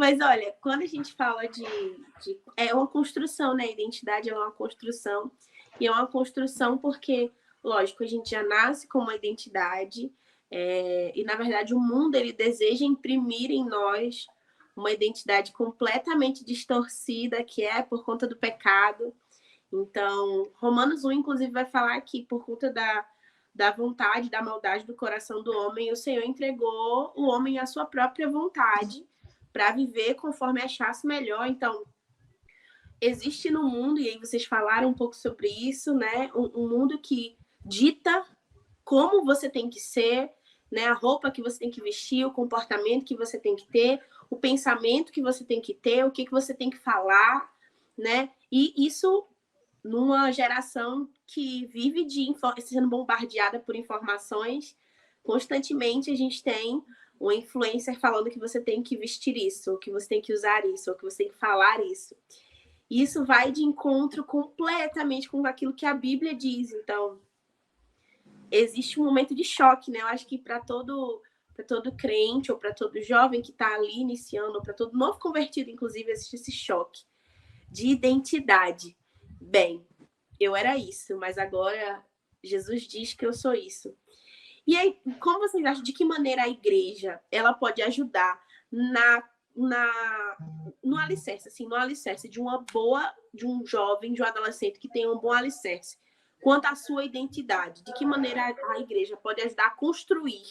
Mas olha, quando a gente fala é uma construção, né? A identidade é uma construção. E é uma construção porque, lógico, a gente já nasce com uma identidade. E, na verdade, o mundo ele deseja imprimir em nós uma identidade completamente distorcida, que é por conta do pecado. Então, Romanos 1, inclusive, vai falar que por conta da vontade, da maldade do coração do homem, o Senhor entregou o homem à sua própria vontade para viver conforme achasse melhor. Então, existe no mundo, e aí vocês falaram um pouco sobre isso, né? Um mundo que dita como você tem que ser, né? A roupa que você tem que vestir, o comportamento que você tem que ter, o pensamento que você tem que ter, o que você tem que falar, né? E isso numa geração que vive sendo bombardeada por informações, constantemente a gente tem um influencer falando que você tem que vestir isso, ou que você tem que usar isso, ou que você tem que falar isso. E isso vai de encontro completamente com aquilo que a Bíblia diz. Então, existe um momento de choque, né? Eu acho que para todo crente ou para todo jovem que está ali iniciando, ou para todo novo convertido, inclusive, existe esse choque de identidade. Bem, eu era isso, mas agora Jesus diz que eu sou isso. E aí, como vocês acham, de que maneira a igreja ela pode ajudar no alicerce, assim, no alicerce de um jovem, de um adolescente que tem um bom alicerce, quanto à sua identidade? De que maneira a igreja pode ajudar a construir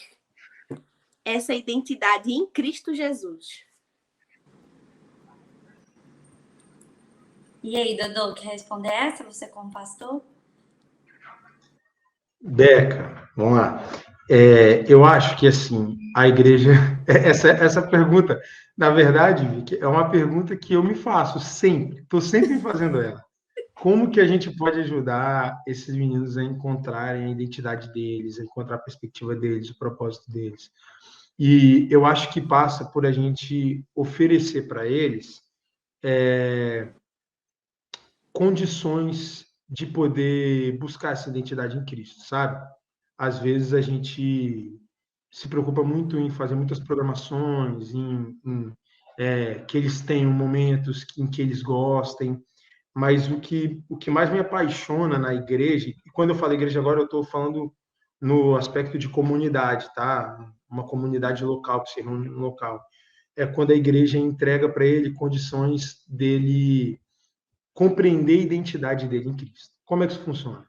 essa identidade em Cristo Jesus? E aí, Dodô, quer responder essa? Você como pastor? Deca, vamos lá. Eu acho que, assim, a igreja... Essa pergunta, na verdade, Vicky, é uma pergunta que eu me faço sempre. Estou sempre me fazendo ela. Como que a gente pode ajudar esses meninos a encontrarem a identidade deles, a encontrar a perspectiva deles, o propósito deles? E eu acho que passa por a gente oferecer para eles condições de poder buscar essa identidade em Cristo, sabe? Às vezes a gente se preocupa muito em fazer muitas programações, que eles tenham momentos em que eles gostem, mas o que mais me apaixona na igreja, e quando eu falo igreja agora, eu estou falando no aspecto de comunidade, tá? Uma comunidade local, que se reúne no local. É quando a igreja entrega para ele condições dele compreender a identidade dele em Cristo. Como é que isso funciona?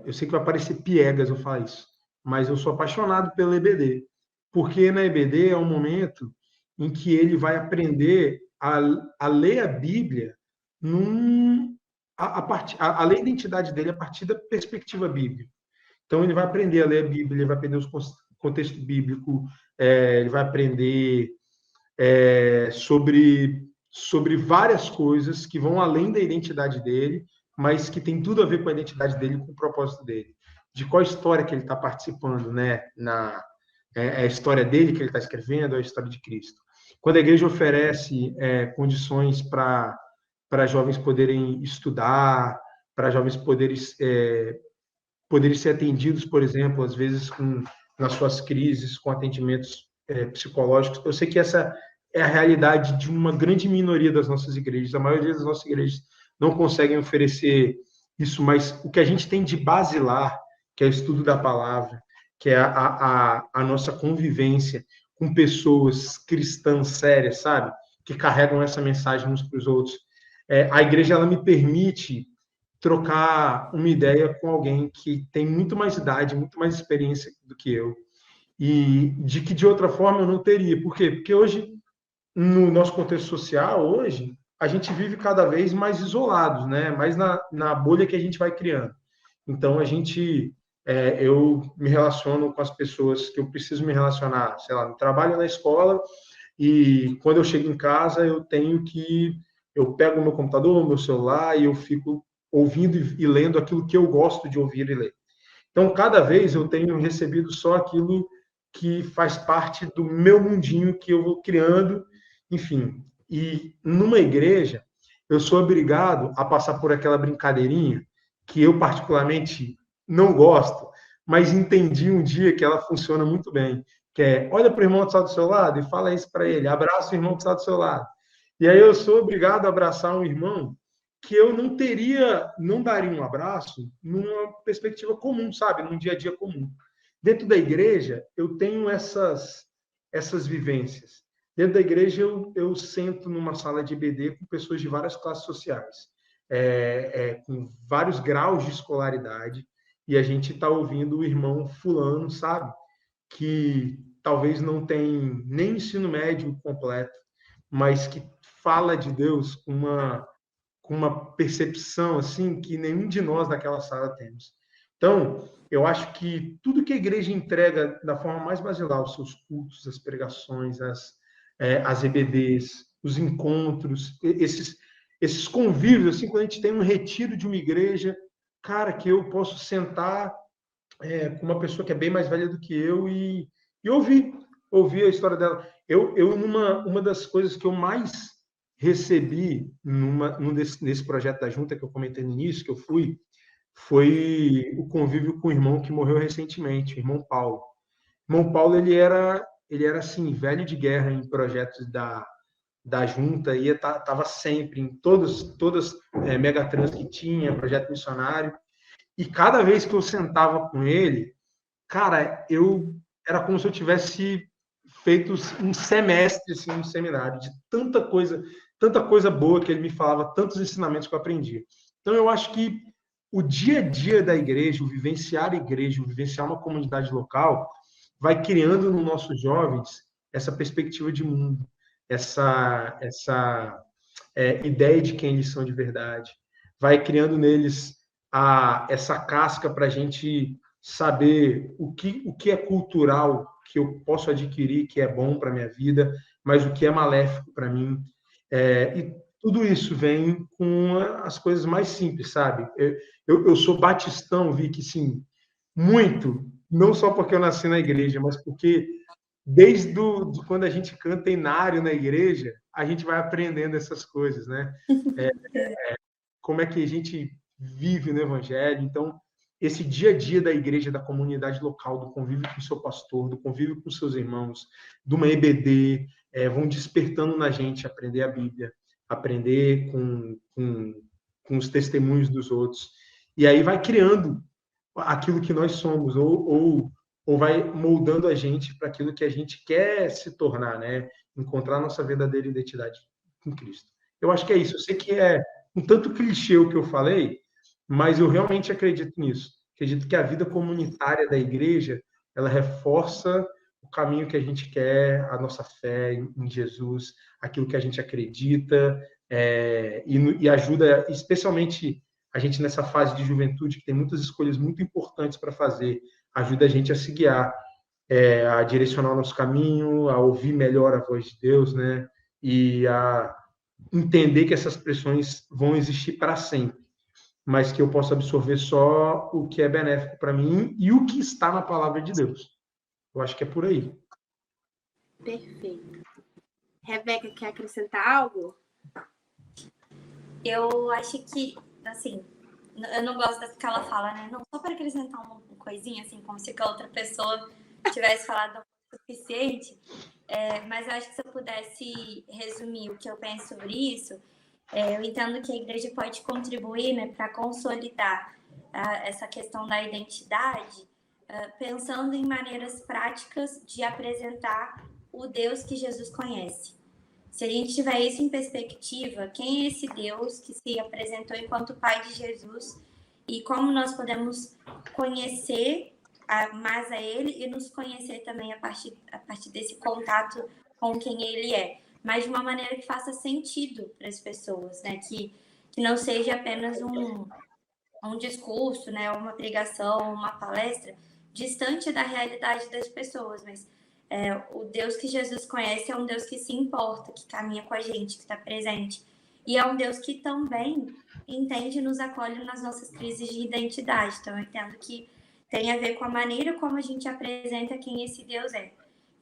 Eu sei que vai parecer piegas eu falar isso, mas eu sou apaixonado pela EBD, porque na EBD é um momento em que ele vai aprender a ler a Bíblia a ler a identidade dele a partir da perspectiva bíblica. Então ele vai aprender a ler a Bíblia, ele vai aprender os contextos bíblicos, ele vai aprender sobre várias coisas que vão além da identidade dele, mas que tem tudo a ver com a identidade dele, com o propósito dele. De qual história que ele está participando, né? É a história dele que ele está escrevendo, é a história de Cristo. Quando a igreja oferece condições para jovens poderem estudar, para jovens poderem ser atendidos, por exemplo, às vezes nas suas crises, com atendimentos psicológicos. Eu sei que essa é a realidade de uma grande minoria das nossas igrejas. A maioria das nossas igrejas não conseguem oferecer isso, mas o que a gente tem de basilar, que é o estudo da palavra, que é a nossa convivência com pessoas cristãs sérias, sabe? Que carregam essa mensagem uns para os outros. A igreja ela me permite trocar uma ideia com alguém que tem muito mais idade, muito mais experiência do que eu, e de que de outra forma eu não teria. Por quê? Porque hoje, no nosso contexto social, hoje, a gente vive cada vez mais isolados, né? Mais na bolha que a gente vai criando. Então, eu me relaciono com as pessoas que eu preciso me relacionar, sei lá, no trabalho, na escola, e quando eu chego em casa, eu pego o meu computador, o meu celular, e eu fico ouvindo e lendo aquilo que eu gosto de ouvir e ler. Então, cada vez eu tenho recebido só aquilo que faz parte do meu mundinho que eu vou criando, enfim. E numa igreja, eu sou obrigado a passar por aquela brincadeirinha que eu particularmente não gosto, mas entendi um dia que ela funciona muito bem, que é olha para o irmão que está do seu lado e fala isso para ele, abraça o irmão que está do seu lado. E aí eu sou obrigado a abraçar um irmão que eu não daria um abraço numa perspectiva comum, sabe? Num dia a dia comum. Dentro da igreja, eu tenho essas vivências. Dentro da igreja, eu sento numa sala de EBD com pessoas de várias classes sociais, com vários graus de escolaridade, e a gente está ouvindo o irmão fulano, sabe? Que talvez não tem nem ensino médio completo, mas que fala de Deus com uma percepção assim que nenhum de nós daquela sala temos. Então, eu acho que tudo que a igreja entrega da forma mais basilar, os seus cultos, as pregações, as EBDs, os encontros, esses convívios, assim, quando a gente tem um retiro de uma igreja, cara, que eu posso sentar com uma pessoa que é bem mais velha do que eu e ouvir a história dela. Uma das coisas que eu mais recebi nesse projeto da Junta que eu comentei no início, que eu fui, foi o convívio com o irmão que morreu recentemente, o irmão Paulo. O irmão Paulo, ele era assim, velho de guerra em projetos da Junta, estava sempre em todas Megatrans que tinha, projeto missionário, e cada vez que eu sentava com ele, cara, era como se eu tivesse feito um semestre, assim, um seminário, de tanta coisa boa que ele me falava, tantos ensinamentos que eu aprendi. Então, eu acho que o dia a dia da igreja, o vivenciar a igreja, o vivenciar uma comunidade local, vai criando nos nossos jovens essa perspectiva de mundo, essa ideia de quem eles são de verdade, vai criando neles essa casca para a gente saber o que é cultural, que eu posso adquirir, que é bom para a minha vida, mas o que é maléfico para mim. E tudo isso vem com as coisas mais simples, sabe? Eu sou batistão, vi que sim, muito, não só porque eu nasci na igreja, mas porque desde de quando a gente canta inário na igreja, a gente vai aprendendo essas coisas, né? Como é que a gente vive no evangelho. Então, esse dia a dia da igreja, da comunidade local, do convívio com o seu pastor, do convívio com seus irmãos, de uma EBD, vão despertando na gente aprender a Bíblia, aprender com os testemunhos dos outros. E aí vai criando aquilo que nós somos, ou vai moldando a gente para aquilo que a gente quer se tornar, né? Encontrar nossa verdadeira identidade em Cristo. Eu acho que é isso. Eu sei que é um tanto clichê o que eu falei, mas eu realmente acredito nisso. Acredito que a vida comunitária da igreja, ela reforça o caminho que a gente quer, a nossa fé em Jesus, aquilo que a gente acredita, e ajuda, especialmente a gente nessa fase de juventude, que tem muitas escolhas muito importantes para fazer, ajuda a gente a se guiar, a direcionar o nosso caminho, a ouvir melhor a voz de Deus, né? E a entender que essas pressões vão existir para sempre, mas que eu posso absorver só o que é benéfico para mim e o que está na palavra de Deus. Eu acho que é por aí. Perfeito. Rebeca, quer acrescentar algo? Eu acho que, assim, eu não gosto que ela fala, né? Não, só para acrescentar uma coisinha, assim, como se a outra pessoa tivesse falado o suficiente. Mas eu acho que se eu pudesse resumir o que eu penso sobre isso, eu entendo que a igreja pode contribuir, né, para consolidar essa questão da identidade, pensando em maneiras práticas de apresentar o Deus que Jesus conhece. Se a gente tiver isso em perspectiva, quem é esse Deus que se apresentou enquanto Pai de Jesus e como nós podemos conhecer mais a Ele e nos conhecer também a partir desse contato com quem Ele é, mas de uma maneira que faça sentido para as pessoas, né? Que não seja apenas um discurso, né? Uma pregação, uma palestra distante da realidade das pessoas, mas o Deus que Jesus conhece é um Deus que se importa, que caminha com a gente, que está presente. E é um Deus que também entende e nos acolhe nas nossas crises de identidade. Então, eu entendo que tem a ver com a maneira como a gente apresenta quem esse Deus é.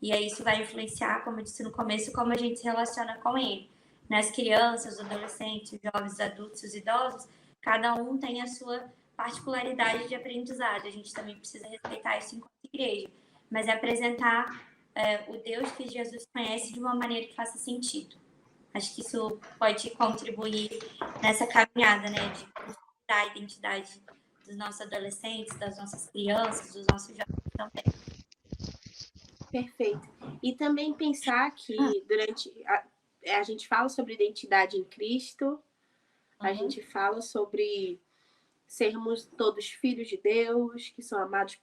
E aí isso vai influenciar, como eu disse no começo, como a gente se relaciona com Ele. Nas crianças, os adolescentes, os jovens, os adultos, os idosos, cada um tem a sua particularidade de aprendizado. A gente também precisa respeitar isso enquanto igreja. Mas é apresentar o Deus que Jesus conhece de uma maneira que faça sentido. Acho que isso pode contribuir nessa caminhada, né, de construir a identidade dos nossos adolescentes, das nossas crianças, dos nossos jovens também. Perfeito. E também pensar que durante a gente fala sobre identidade em Cristo, a gente fala sobre sermos todos filhos de Deus, que são amados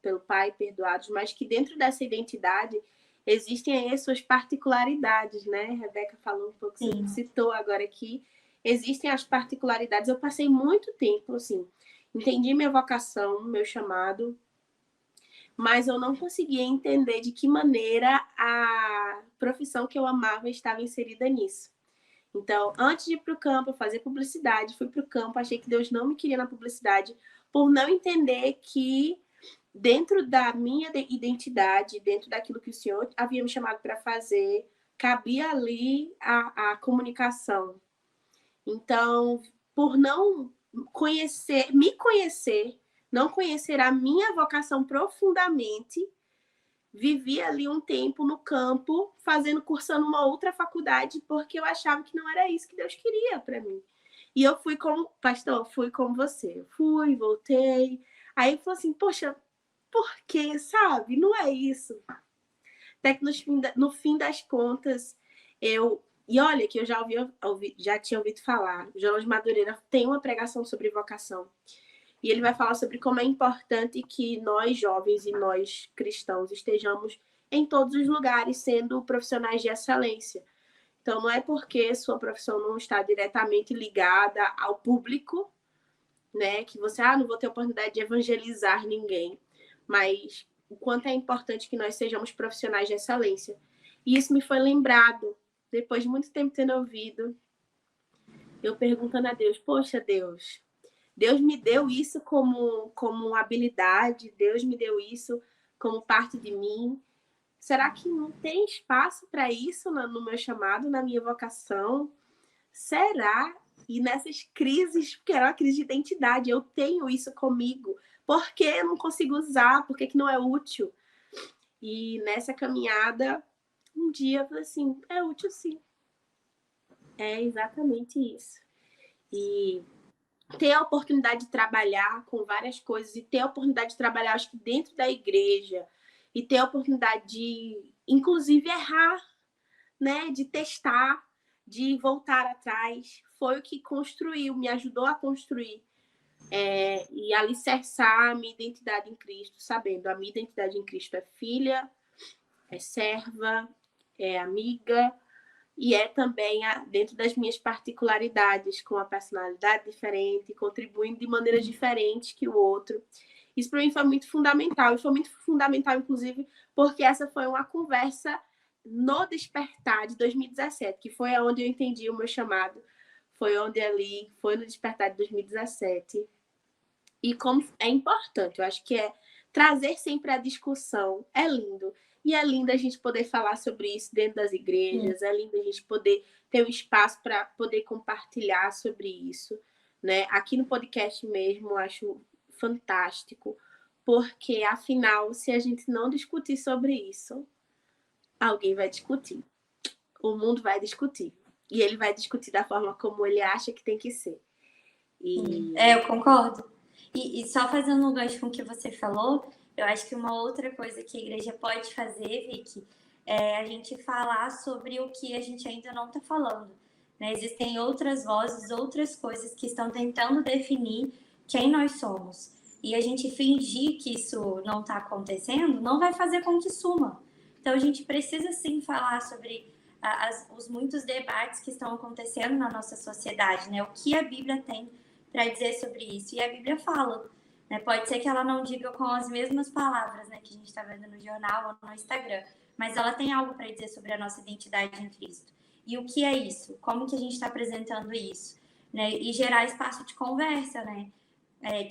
pelo Pai, perdoados, mas que dentro dessa identidade existem aí as suas particularidades, né? A Rebeca falou um pouco, você citou agora aqui, existem as particularidades. Eu passei muito tempo, assim, entendi minha vocação, meu chamado, mas eu não conseguia entender de que maneira a profissão que eu amava estava inserida nisso. Então, antes de ir para o campo, fazer publicidade, fui para o campo, achei que Deus não me queria na publicidade, por não entender que dentro da minha identidade, dentro daquilo que o Senhor havia me chamado para fazer, cabia ali a comunicação. Então, por não me conhecer, não conhecer a minha vocação profundamente, vivi ali um tempo no campo, cursando uma outra faculdade, porque eu achava que não era isso que Deus queria para mim. E eu fui como, pastor, fui como você. Eu fui, voltei. Aí eu falei assim, poxa, por quê, sabe? Não é isso. Até que no fim das contas, E olha que eu já tinha ouvido falar, o João de Madureira tem uma pregação sobre vocação. E ele vai falar sobre como é importante que nós, jovens e nós, cristãos, estejamos em todos os lugares sendo profissionais de excelência. Então, não é porque sua profissão não está diretamente ligada ao público, né, que você, não vou ter oportunidade de evangelizar ninguém, mas o quanto é importante que nós sejamos profissionais de excelência. E isso me foi lembrado, depois de muito tempo tendo ouvido, eu perguntando a Deus, poxa, Deus me deu isso como habilidade, Deus me deu isso como parte de mim. Será que não tem espaço para isso no meu chamado, na minha vocação? Será? E nessas crises, porque era uma crise de identidade, eu tenho isso comigo. Por que eu não consigo usar? Por que não é útil? E nessa caminhada, um dia eu falei assim, é útil sim. É exatamente isso. E ter a oportunidade de trabalhar com várias coisas e ter a oportunidade de trabalhar, acho que dentro da igreja, e ter a oportunidade de, inclusive, errar, né? De testar, de voltar atrás, foi o que construiu, me ajudou a construir e alicerçar a minha identidade em Cristo, sabendo a minha identidade em Cristo é filha, é serva, é amiga, e é também dentro das minhas particularidades, com uma personalidade diferente, contribuindo de maneiras diferentes que o outro. Isso para mim foi muito fundamental, e foi muito fundamental, inclusive, porque essa foi uma conversa no Despertar de 2017, que foi onde eu entendi o meu chamado, foi no Despertar de 2017. E como é importante, eu acho que trazer sempre a discussão, é lindo. E é lindo a gente poder falar sobre isso dentro das igrejas, é lindo a gente poder ter um espaço para poder compartilhar sobre isso, né? Aqui no podcast mesmo, eu acho fantástico, porque, afinal, se a gente não discutir sobre isso, alguém vai discutir. O mundo vai discutir. E ele vai discutir da forma como ele acha que tem que ser. Eu concordo. E só fazendo um gancho com o que você falou, eu acho que uma outra coisa que a igreja pode fazer, Vicky, é a gente falar sobre o que a gente ainda não está falando. Né? Existem outras vozes, outras coisas que estão tentando definir quem nós somos. E a gente fingir que isso não está acontecendo não vai fazer com que suma. Então a gente precisa sim falar sobre os muitos debates que estão acontecendo na nossa sociedade, né? O que a Bíblia tem para dizer sobre isso. E a Bíblia fala. Né? Pode ser que ela não diga com as mesmas palavras, né, que a gente está vendo no jornal ou no Instagram, mas ela tem algo para dizer sobre a nossa identidade em Cristo. E o que é isso? Como que a gente está apresentando isso? Né? E gerar espaço de conversa, né?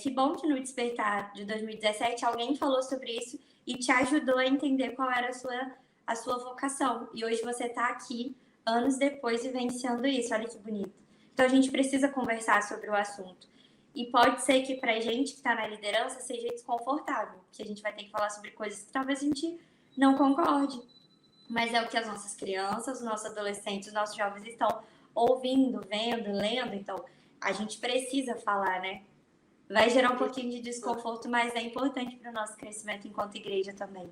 Que bom que no Despertar de 2017 alguém falou sobre isso e te ajudou a entender qual era a sua vocação. E hoje você está aqui, anos depois, vivenciando isso. Olha que bonito. Então a gente precisa conversar sobre o assunto. E pode ser que pra gente que está na liderança seja desconfortável, que a gente vai ter que falar sobre coisas que talvez a gente não concorde. Mas é o que as nossas crianças, os nossos adolescentes, os nossos jovens estão ouvindo, vendo, lendo. Então, a gente precisa falar, né? Vai gerar um pouquinho de desconforto, mas é importante para o nosso crescimento enquanto igreja também.